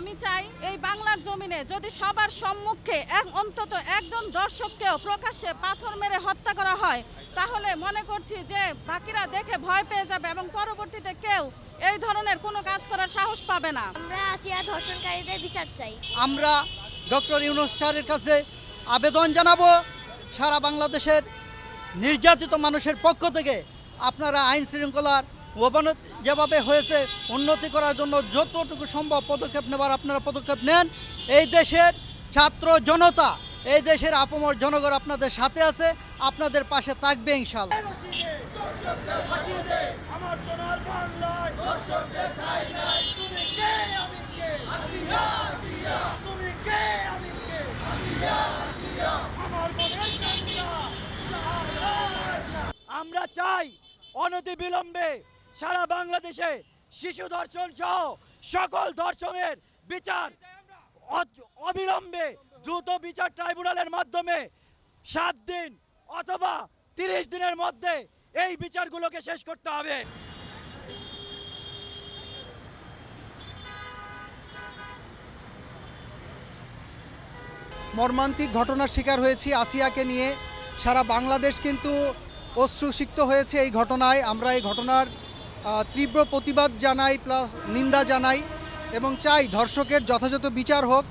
আমি চাই এই বাংলার জমিনে যদি সবার সম্মুখে অন্তত একজন দর্শককেও প্রকাশ্যে পাথর মেরে হত্যা করা হয়, তাহলে মনে করছি যে বাকিরা দেখে ভয় পেয়ে যাবে এবং পরবর্তীতে কেউ এই ধরনের কোনো কাজ করার সাহস পাবে না। আমরা আসিয়া ধর্ষণকারীদের বিচার চাই। আমরা ডক্টর ইউনূস স্যারের কাছে আবেদন জানাবো, সারা বাংলাদেশের নির্যাতিত মানুষের পক্ষ থেকে আপনারা আইন শৃঙ্খলার অবনতি যেভাবে হয়েছে উন্নতি করার জন্য যতটুকু সম্ভব পদক্ষেপ নেবার আপনারা পদক্ষেপ নেন। এই দেশের ছাত্র জনতা, এই দেশের আপামর জনগণ আপনাদের সাথে আছে, আপনাদের পাশে থাকবে ইনশাআল্লাহ। আমরা চাই অনতিবিলম্বে সারা বাংলাদেশে শিশু ধর্ষণ সহ সকল ধর্ষণের বিচার অবিলম্বে দ্রুত বিচার ট্রাইব্যুনালের মাধ্যমে 7 দিন অথবা 30 দিনের মধ্যে এই বিচারগুলোকে শেষ করতে হবে। মর্মান্তিক ঘটনার শিকার হয়েছি আসিয়াকে নিয়ে। সারা বাংলাদেশ কিন্তু অশ্রুসিক্ত হয়েছে এই ঘটনায়। আমরা এই ঘটনার তীব্র প্রতিবাদ জানাই, প্লাস নিন্দা জানাই এবং চাই ধর্ষকের যথাযথ বিচার হোক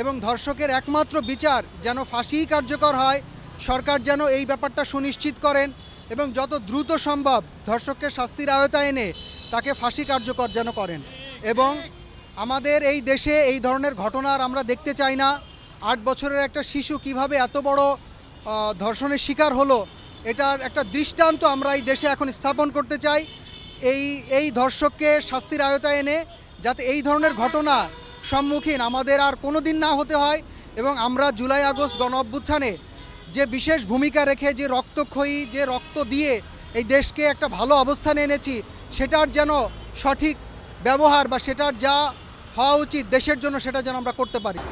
এবং ধর্ষকের একমাত্র বিচার যেন ফাঁসিই কার্যকর হয়। সরকার যেন এই ব্যাপারটা সুনিশ্চিত করেন এবং যত দ্রুত সম্ভব ধর্ষককে শাস্তির আওতায় এনে তাকে ফাঁসি কার্যকর যেন করেন। এবং আমাদের এই দেশে এই ধরনের ঘটনা আর আমরা দেখতে চাই না। 8 বছরের একটা শিশু কিভাবে এত বড় ধর্ষণের শিকার হলো, এটার একটা দৃষ্টান্ত আমরা এই দেশে এখন স্থাপন করতে চাই। এই ধর্ষককে শাস্তির আওতায় এনে যাতে এই ধরনের ঘটনা সম্মুখীন আমাদের আর কোনো দিন না হতে হয়। এবং আমরা জুলাই আগস্ট গণ অভ্যুত্থানে যে বিশেষ ভূমিকা রেখে যে রক্তক্ষয়ী, যে রক্ত দিয়ে এই দেশকে একটা ভালো অবস্থানে এনেছি, সেটার যেন সঠিক ব্যবহার বা সেটার যা হওয়া উচিত দেশের জন্য সেটা যেন আমরা করতে পারি।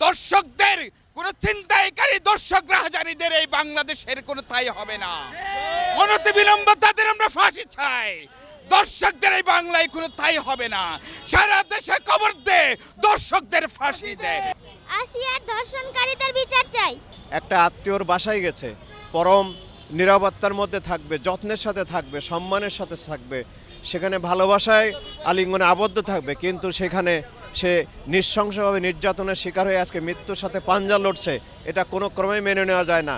দর্শকদের কোন ছিনতাইকারী দর্শক রাহাজানীদের এই বাংলাদেশের কোনো ঠাঁই হবে না। অনতিবিলম্বে তাদের আমরা ফাঁসি চাই। দর্শকদের এই বাংলায় কোনো ঠাঁই হবে না। সারা দেশে খবর দে, দর্শকদের ফাঁসি দে। আসিয়ার ধর্ষণকারীদের বিচার চাই। একটা আত্মীয়র বাসায় গেছে, পরম নিরাপত্তার মধ্যে থাকবে, যত্নের সাথে থাকবে, সম্মানের সাথে থাকবে, সেখানে ভালোবাসায় আলিঙ্গনে আবদ্ধ থাকবে, কিন্তু সেখানে সে নৃশংসভাবে নির্যাতনের শিকার হয়ে আজকে মৃত্যুর সাথে পাঞ্জা লড়ছে। এটা কোনো ক্রমেই মেনে নেওয়া যায় না।